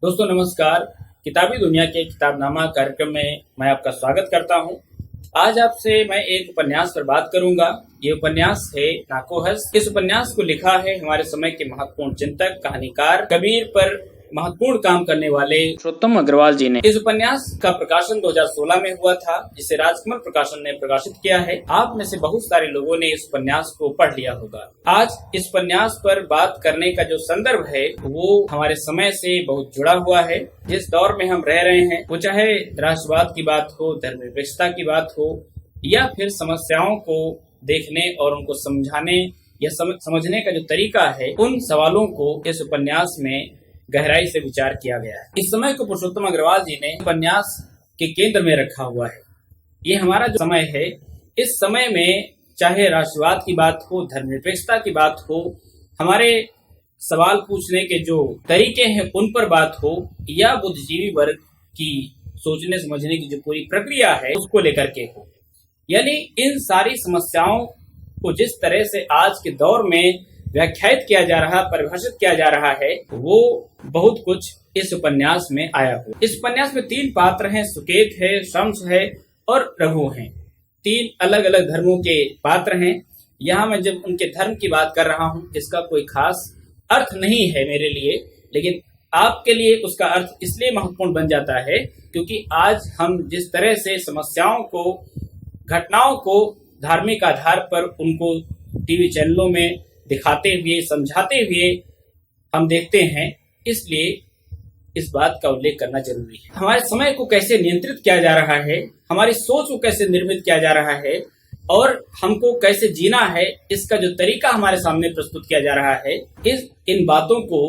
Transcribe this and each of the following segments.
दोस्तों नमस्कार। किताबी दुनिया के किताबनामा कार्यक्रम में मैं आपका स्वागत करता हूं। आज आपसे मैं एक उपन्यास पर बात करूंगा। ये उपन्यास है नाकोहस। इस उपन्यास को लिखा है हमारे समय के महत्वपूर्ण चिंतक, कहानीकार, कबीर पर महत्वपूर्ण काम करने वाले पुरुषोत्तम अग्रवाल जी ने। इस उपन्यास का प्रकाशन 2016 में हुआ था, जिसे राजकमल प्रकाशन ने प्रकाशित किया है। आप में से बहुत सारे लोगों ने इस उपन्यास को पढ़ लिया होगा। आज इस उपन्यास पर बात करने का जो संदर्भ है वो हमारे समय से बहुत जुड़ा हुआ है। जिस दौर में हम रह रहे हैं, वो चाहे राष्ट्रवाद की बात हो, धर्मनिरपेक्षता की बात हो, या फिर समस्याओं को देखने और उनको समझाने या समझने का जो तरीका है, उन सवालों को इस उपन्यास में गहराई से विचार किया गया है। इस समय को पुरुषोत्तम अग्रवाल जी ने उपन्यास के केंद्र में रखा हुआ है। ये हमारा जो समय है, इस समय में चाहे राष्ट्रवाद की बात हो, धर्मनिरपेक्षता की बात हो, हमारे सवाल पूछने के जो तरीके हैं उन पर बात हो, या बुद्धिजीवी वर्ग की सोचने समझने की जो पूरी प्रक्रिया है उसको लेकर के हो, यानी इन सारी समस्याओं को जिस तरह से आज के दौर में व्याख्यायित किया जा रहा, परिभाषित किया जा रहा है, वो बहुत कुछ इस उपन्यास में आया हुआ। इस उपन्यास में 3 पात्र हैं, सुकेत है, शम्स है और रघु हैं। 3 अलग अलग धर्मों के पात्र हैं। यहाँ मैं जब उनके धर्म की बात कर रहा हूँ, इसका कोई खास अर्थ नहीं है मेरे लिए, लेकिन आपके लिए उसका अर्थ इसलिए महत्वपूर्ण बन जाता है क्योंकि आज हम जिस तरह से समस्याओं को, घटनाओं को धार्मिक आधार पर उनको टीवी चैनलों में दिखाते हुए, समझाते हुए हम देखते हैं, इसलिए इस बात का उल्लेख करना जरूरी है। हमारे समय को कैसे नियंत्रित किया जा रहा है, हमारी सोच को कैसे निर्मित किया जा रहा है और हमको कैसे जीना है, इसका जो तरीका हमारे सामने प्रस्तुत किया जा रहा है, इन बातों को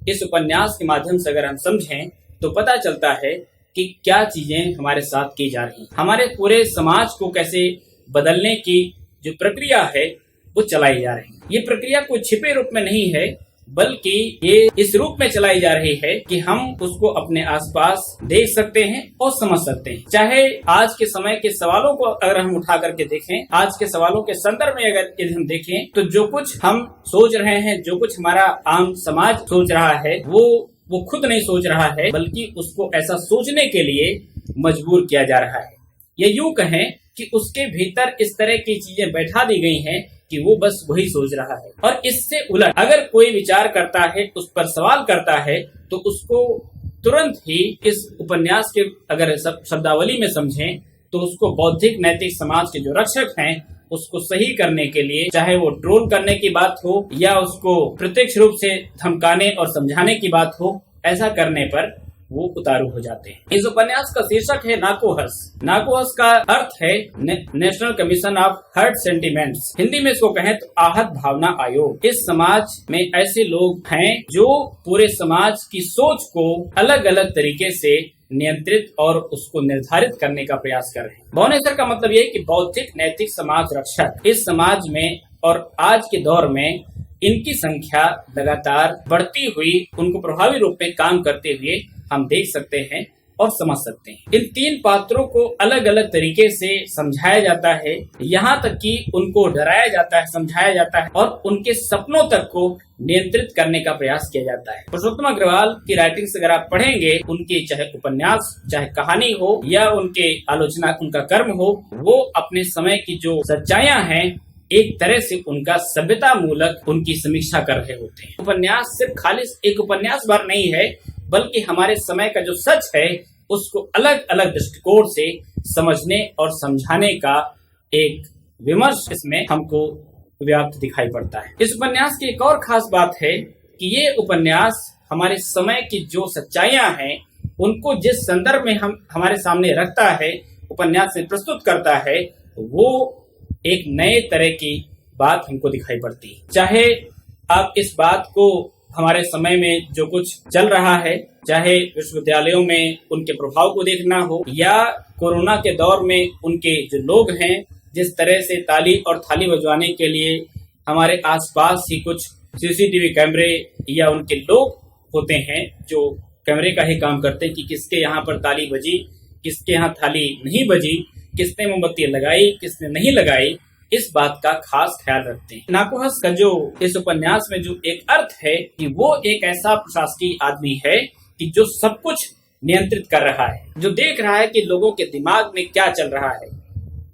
इस उपन्यास के माध्यम से अगर हम समझें तो पता चलता है कि क्या चीजें हमारे साथ की जा रही हैं। हमारे पूरे समाज को कैसे बदलने की जो प्रक्रिया है वो चलाई जा रही है। ये प्रक्रिया कोई छिपे रूप में नहीं है, बल्कि ये इस रूप में चलाई जा रही है कि हम उसको अपने आसपास देख सकते हैं और समझ सकते हैं। चाहे आज के समय के सवालों को अगर हम उठा करके देखें, आज के सवालों के संदर्भ में अगर यदि हम देखें, तो जो कुछ हम सोच रहे हैं, जो कुछ हमारा आम समाज सोच रहा है, वो खुद नहीं सोच रहा है, बल्कि उसको ऐसा सोचने के लिए मजबूर किया जा रहा है। ये यूं कहें कि उसके भीतर इस तरह की चीजें बैठा दी गई हैं कि वो बस वही सोच रहा है। और इससे उलट अगर कोई विचार करता है, उस पर सवाल करता है, तो उसको तुरंत ही इस उपन्यास के अगर शब्दावली में समझें तो उसको बौद्धिक नैतिक समाज के जो रक्षक हैं उसको सही करने के लिए, चाहे वो ट्रोल करने की बात हो या उसको प्रत्यक्ष रूप से धमकाने और समझाने की बात हो, ऐसा करने पर वो उतारू हो जाते हैं। इस उपन्यास का शीर्षक है नाकोहस। नाकोहस का अर्थ है national commission of hurt sentiments. Hindi में इसको कहें तो आहत भावना आयोग। इस समाज में ऐसे लोग हैं जो पूरे समाज की सोच को अलग अलग तरीके से नियंत्रित और उसको निर्धारित करने का प्रयास कर रहे हैं। बौनेसर का मतलब ये कि बौद्धिक नैतिक समाज रक्षक। इस समाज में और आज के दौर में इनकी संख्या लगातार बढ़ती हुई, उनको प्रभावी रूप में काम करते हुए हम देख सकते हैं और समझ सकते हैं। इन 3 पात्रों को अलग अलग तरीके से समझाया जाता है, यहाँ तक कि उनको डराया जाता है, समझाया जाता है और उनके सपनों तक को नियंत्रित करने का प्रयास किया जाता है। पुरुषोत्तम अग्रवाल की राइटिंग से अगर आप पढ़ेंगे, उनकी चाहे उपन्यास, चाहे कहानी हो या उनके आलोचना, उनका कर्म हो, वो अपने समय की जो सच्चाइयां हैं एक तरह से उनका सभ्यता मूलक उनकी समीक्षा कर रहे होते हैं। उपन्यास सिर्फ खाली एक उपन्यास भर नहीं है, बल्कि हमारे समय का जो सच है उसको अलग अलग दृष्टिकोण से समझने और समझाने का एक विमर्श इसमें हमको व्याप्त दिखाई पड़ता है। इस उपन्यास की एक और खास बात है कि ये उपन्यास हमारे समय की जो सच्चाइयां हैं उनको जिस संदर्भ में हमारे सामने रखता है, उपन्यास में प्रस्तुत करता है, वो एक नए तरह की बात हमको दिखाई पड़ती है। चाहे आप इस बात को हमारे समय में जो कुछ चल रहा है, चाहे विश्वविद्यालयों में उनके प्रभाव को देखना हो या कोरोना के दौर में उनके जो लोग हैं, जिस तरह से ताली और थाली बजवाने के लिए हमारे आसपास ही कुछ सीसीटीवी कैमरे या उनके लोग होते हैं जो कैमरे का ही काम करते हैं कि किसके यहाँ पर ताली बजी, किसके यहाँ थाली नहीं बजी, किसने मोमबत्ती लगाई, किसने नहीं लगाई, इस बात का खास ख्याल रखते हैं। नाकोहस का जो इस उपन्यास में जो एक अर्थ है कि वो एक ऐसा प्रशासकीय आदमी है कि जो सब कुछ नियंत्रित कर रहा है, जो देख रहा है कि लोगों के दिमाग में क्या चल रहा है,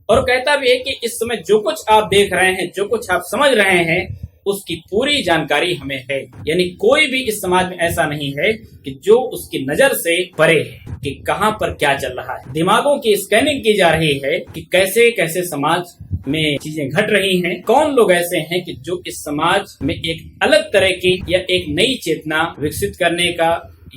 और कहता भी है कि इस समय जो कुछ आप देख रहे हैं, जो कुछ आप समझ रहे हैं, उसकी पूरी जानकारी हमें है। यानी कोई भी इस समाज में ऐसा नहीं है कि जो उसकी नजर से परे है कि कहां पर क्या चल रहा है। दिमागों की स्कैनिंग की जा रही है कि कैसे कैसे समाज में चीजें घट रही हैं, कौन लोग ऐसे हैं कि जो इस समाज में एक अलग तरह की या एक नई चेतना विकसित करने का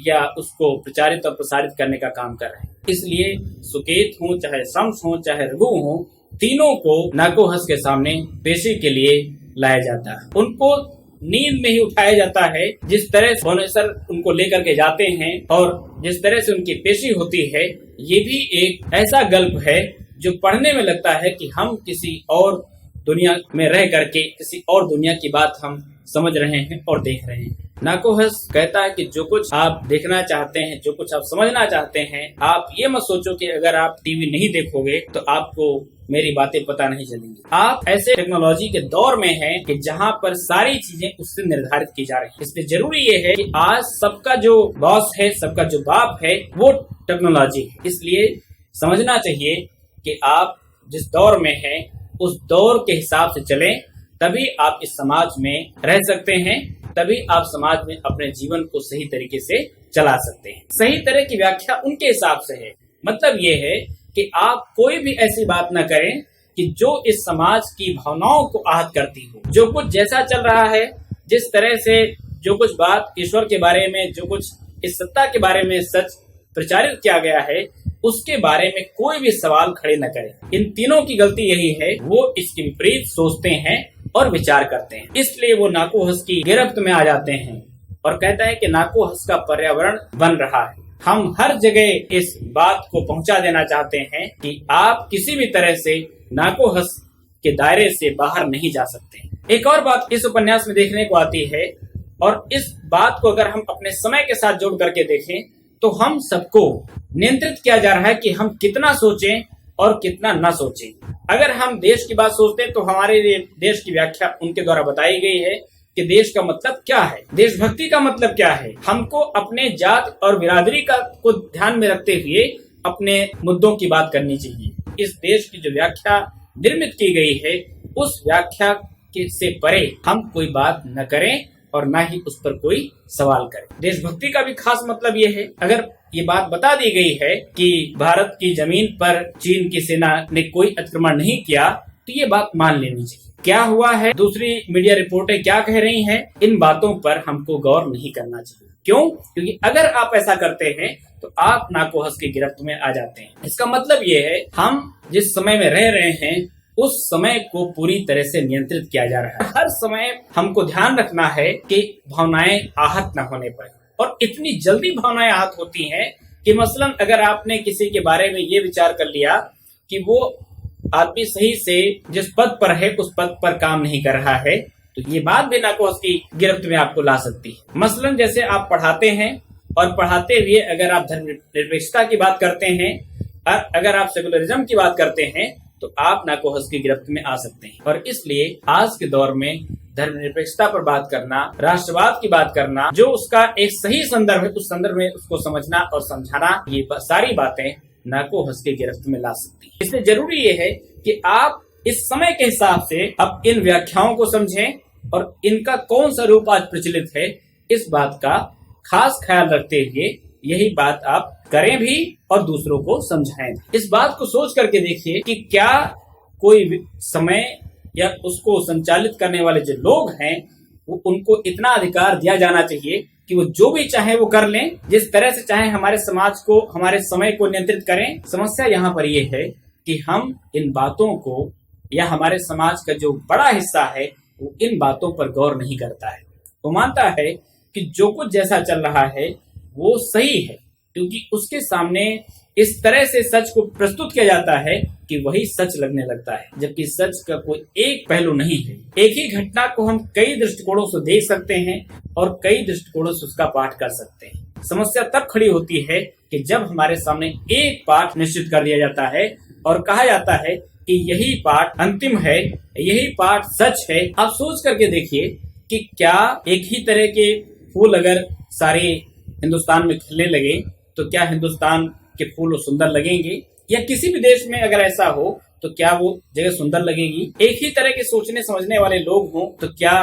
या उसको प्रचारित और प्रसारित करने का काम कर रहे हैं। इसलिए सुकेत हो, चाहे शम्स हो, चाहे रघु हो, तीनों को नाकोहस के सामने पेशी के लिए लाया जाता है। उनको नींद में ही उठाया जाता है। जिस तरह से भुवनेश्वर उनको लेकर के जाते हैं और जिस तरह से उनकी पेशी होती है, ये भी एक ऐसा गल्प है जो पढ़ने में लगता है कि हम किसी और दुनिया में रह करके किसी और दुनिया की बात हम समझ रहे हैं और देख रहे हैं। नाकोहस कहता है कि जो कुछ आप देखना चाहते हैं, जो कुछ आप समझना चाहते हैं, आप ये मत सोचो कि अगर आप टीवी नहीं देखोगे तो आपको मेरी बातें पता नहीं चलेंगी। आप ऐसे टेक्नोलॉजी के दौर में हैं कि जहां पर सारी चीजें उससे निर्धारित की जा रही हैं। इसलिए जरूरी ये है कि आज सबका जो बॉस है, सबका जो बाप है, वो टेक्नोलॉजी है। इसलिए समझना चाहिए कि आप जिस दौर में हैं उस दौर के हिसाब से चलें, तभी आप इस समाज में रह सकते हैं, तभी आप समाज में अपने जीवन को सही तरीके से चला सकते हैं। सही तरह की व्याख्या उनके हिसाब से है। मतलब ये है कि आप कोई भी ऐसी बात न करें कि जो इस समाज की भावनाओं को आहत करती हो। जो कुछ जैसा चल रहा है, जिस तरह से जो कुछ बात ईश्वर के बारे में, जो कुछ इस सत्ता के बारे में सच प्रचारित किया गया है, उसके बारे में कोई भी सवाल खड़े न करें। इन तीनों की गलती यही है, वो इसके विपरीत सोचते हैं और विचार करते हैं। इसलिए वो नाकोहस की गिरफ्त में आ जाते हैं और कहता है कि नाकोहस का पर्यावरण बन रहा है। हम हर जगह इस बात को पहुंचा देना चाहते हैं कि आप किसी भी तरह से नाकोहस के दायरे से बाहर नहीं जा सकते। एक और बात इस उपन्यास में देखने को आती है, और इस बात को अगर हम अपने समय के साथ जोड़ करके देखें तो हम सबको नियंत्रित किया जा रहा है कि हम कितना सोचें और कितना न सोचें। अगर हम देश की बात सोचते हैं तो हमारे लिए देश की व्याख्या उनके द्वारा बताई गई है कि देश का मतलब क्या है, देशभक्ति का मतलब क्या है। हमको अपने जात और बिरादरी का को ध्यान में रखते हुए अपने मुद्दों की बात करनी चाहिए। इस देश की जो व्याख्या निर्मित की गई है, उस व्याख्या से परे हम कोई बात न करें और न ही उस पर कोई सवाल करें। देशभक्ति का भी खास मतलब ये है, अगर ये बात बता दी गई है कि भारत की जमीन पर चीन की सेना ने कोई अतिक्रमण नहीं किया, तो ये बात मान लेनी चाहिए। क्या हुआ है, दूसरी मीडिया रिपोर्टें क्या कह रही हैं, इन बातों पर हमको गौर नहीं करना चाहिए। क्यों? क्योंकि अगर आप ऐसा करते हैं तो आप नाकोहस की गिरफ्त में आ जाते हैं। इसका मतलब ये है, हम जिस समय में रह रहे हैं उस समय को पूरी तरह से नियंत्रित किया जा रहा है। हर समय हमको ध्यान रखना है कि भावनाएं आहत न होने पाए। और इतनी जल्दी भावनाएं आहत होती हैं कि मसलन अगर आपने किसी के बारे में ये विचार कर लिया कि वो आदमी सही से जिस पद पर है उस पद पर काम नहीं कर रहा है, तो ये बात भी नाकोहस की गिरफ्त में आपको ला सकती है। मसलन जैसे आप पढ़ाते हैं और पढ़ाते हुए अगर आप धर्मनिरपेक्षता की बात करते हैं और अगर आप सेकुलरिज्म की बात करते हैं तो आप नाकोहस की गिरफ्त में आ सकते हैं। और इसलिए आज के दौर में धर्मनिरपेक्षता पर बात करना, राष्ट्रवाद की बात करना, जो उसका एक सही संदर्भ है, उस संदर्भ में उसको समझना और समझाना, ये सारी बातें नाकोहस की गिरफ्त में ला सकती है। इसलिए जरूरी ये है कि आप इस समय के हिसाब से अब इन व्याख्याओं को समझें और इनका कौन सा रूप आज प्रचलित है, इस बात का खास ख्याल रखते हुए यही बात आप करें भी और दूसरों को समझाएं। इस बात को सोच करके देखिए कि क्या कोई समय या उसको संचालित करने वाले जो लोग हैं वो उनको इतना अधिकार दिया जाना चाहिए कि वो जो भी चाहे वो कर लें, जिस तरह से चाहे हमारे समाज को, हमारे समय को नियंत्रित करें। समस्या यहाँ पर ये है कि हम इन बातों को या हमारे समाज का जो बड़ा हिस्सा है वो इन बातों पर गौर नहीं करता है। वो मानता है कि जो कुछ जैसा चल रहा है वो सही है, क्योंकि उसके सामने इस तरह से सच को प्रस्तुत किया जाता है कि वही सच लगने लगता है, जबकि सच का कोई एक पहलू नहीं है। एक ही घटना को हम कई दृष्टिकोणों से देख सकते हैं और कई दृष्टिकोणों से उसका पाठ कर सकते हैं। समस्या तब खड़ी होती है कि जब हमारे सामने एक पाठ निश्चित कर दिया जाता है और कहा जाता है कि यही पाठ अंतिम है, यही पाठ सच है। आप सोच करके देखिए कि क्या एक ही तरह के फूल अगर सारे हिंदुस्तान में खिलने लगे तो क्या हिंदुस्तान के फूल सुंदर लगेंगे, या किसी भी देश में अगर ऐसा हो तो क्या वो जगह सुंदर लगेगी। एक ही तरह के सोचने समझने वाले लोग हों तो क्या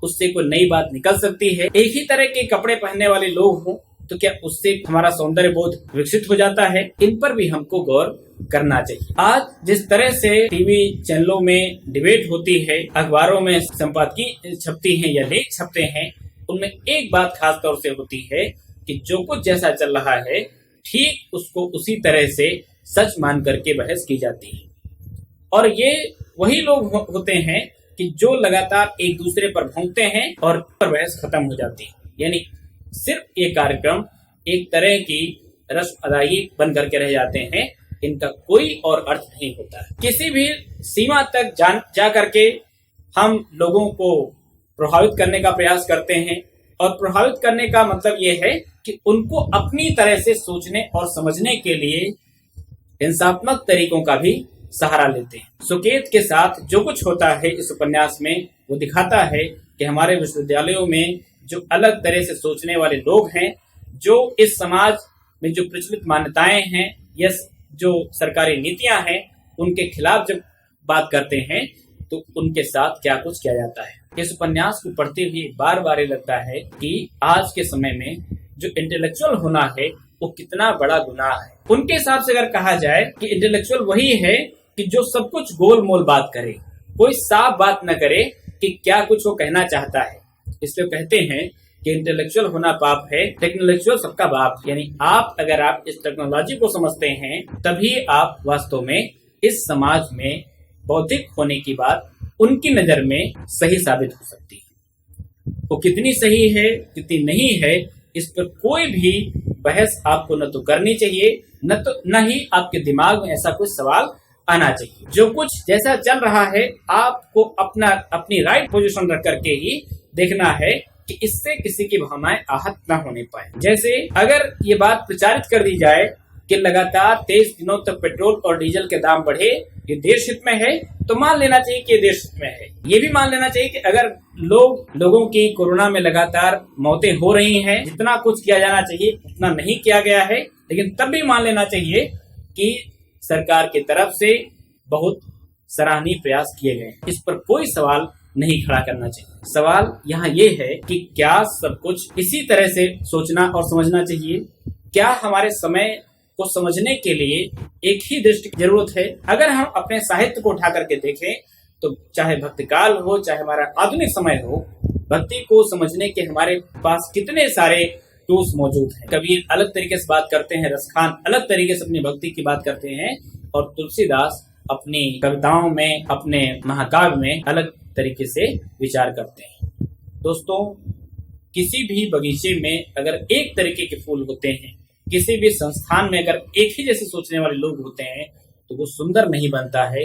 उससे कोई नई बात निकल सकती है। एक ही तरह के कपड़े पहनने वाले लोग हों तो क्या उससे हमारा सौंदर्य बोध विकसित हो जाता है। इन पर भी हमको गौर करना चाहिए। आज जिस तरह से टीवी चैनलों में डिबेट होती है, अखबारों में संपादकीय छपती हैं या लेख छपते हैं, उनमें एक बात खास तौर से होती है कि जो कुछ जैसा चल रहा है ठीक उसको उसी तरह से सच मान करके बहस की जाती है। और ये वही लोग होते हैं कि जो लगातार एक दूसरे पर भौंकते हैं और बहस खत्म हो जाती है। यानी सिर्फ ये कार्यक्रम एक तरह की रस्म अदायगी बन करके रह जाते हैं, इनका कोई और अर्थ नहीं होता है। किसी भी सीमा तक जा करके हम लोगों को प्रभावित करने का प्रयास करते हैं, और प्रभावित करने का मतलब ये है कि उनको अपनी तरह से सोचने और समझने के लिए हिंसात्मक तरीकों का भी सहारा लेते हैं। सुकेत के साथ जो कुछ होता है इस उपन्यास में वो दिखाता है कि हमारे विश्वविद्यालयों में जो अलग तरह से सोचने वाले लोग हैं, जो इस समाज में जो प्रचलित मान्यताएं हैं या जो सरकारी नीतियां हैं उनके खिलाफ जब बात करते हैं तो उनके साथ क्या कुछ किया जाता है। इस उपन्यास को पढ़ते हुए बार बार लगता है कि आज के समय में जो इंटेलेक्चुअल होना है वो कितना बड़ा गुनाह है। उनके हिसाब से अगर कहा जाए कि इंटेलेक्चुअल वही है कि जो सब कुछ गोल मोल बात करे, कोई साफ बात न करे कि क्या कुछ वो कहना चाहता है। इसलिए कहते हैं कि इंटेलेक्चुअल होना पाप है, टेक्नोलॉजिकल सबका बाप। यानी अगर आप इस टेक्नोलॉजी को समझते हैं तभी आप वास्तव में इस समाज में बौद्धिक होने की बात उनकी नजर में सही साबित हो सकती है। वो कितनी सही है कितनी नहीं है इस पर कोई भी बहस आपको न तो करनी चाहिए, न ही आपके दिमाग में ऐसा कोई सवाल आना चाहिए। जो कुछ जैसा चल रहा है आपको अपनी राइट पोजीशन रख करके ही देखना है कि इससे किसी की भावनाएं आहत न होने पाए। जैसे अगर ये बात प्रचारित कर दी जाए कि लगातार 23 दिनों तक पेट्रोल और डीजल के दाम बढ़े, ये देश हित में है, तो मान लेना चाहिए कि ये देश हित में है। ये भी मान लेना चाहिए कि अगर लोगों की कोरोना में लगातार मौतें हो रही हैं, जितना कुछ किया जाना चाहिए उतना नहीं किया गया है, लेकिन तब भी मान लेना चाहिए कि सरकार की तरफ से बहुत सराहनीय प्रयास किए गए। इस पर कोई सवाल नहीं खड़ा करना चाहिए। सवाल यहाँ ये है कि क्या सब कुछ इसी तरह से सोचना और समझना चाहिए? क्या हमारे समय को समझने के लिए एक ही दृष्टि की जरूरत है? अगर हम अपने साहित्य को उठा करके देखें तो चाहे भक्तिकाल हो चाहे हमारा आधुनिक समय हो, भक्ति को समझने के हमारे पास कितने सारे टूल्स मौजूद हैं। कबीर अलग तरीके से बात करते हैं, रसखान अलग तरीके से अपनी भक्ति की बात करते हैं, और तुलसीदास अपनी कविताओं में अपने महाकाव्य में अलग तरीके से विचार करते हैं। दोस्तों, किसी भी बगीचे में अगर एक तरीके के फूल होते हैं, किसी भी संस्थान में अगर एक ही जैसे सोचने वाले लोग होते हैं तो वो सुंदर नहीं बनता है।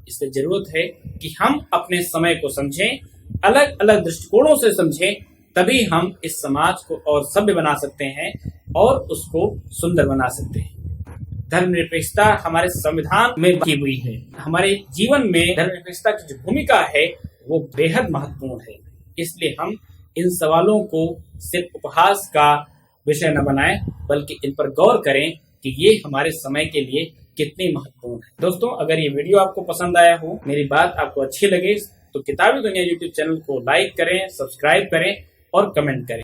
इसलिए जरूरत है कि हम अपने समय को समझें, अलग अलग दृष्टिकोणों से समझें, तभी हम इस समाज को और सभ्य बना सकते हैं और उसको सुंदर बना सकते हैं। धर्मनिरपेक्षता हमारे संविधान में की हुई है। हमारे जीवन में धर्मनिरपेक्षता की जो भूमिका है वो बेहद महत्वपूर्ण है। इसलिए हम इन सवालों को सिर्फ उपहास का विषय न बनाएं, बल्कि इन पर गौर करें कि ये हमारे समय के लिए कितनी महत्वपूर्ण है। दोस्तों, अगर ये वीडियो आपको पसंद आया हो, मेरी बात आपको अच्छी लगे, तो किताबी दुनिया यूट्यूब चैनल को लाइक करें, सब्सक्राइब करें और कमेंट करें।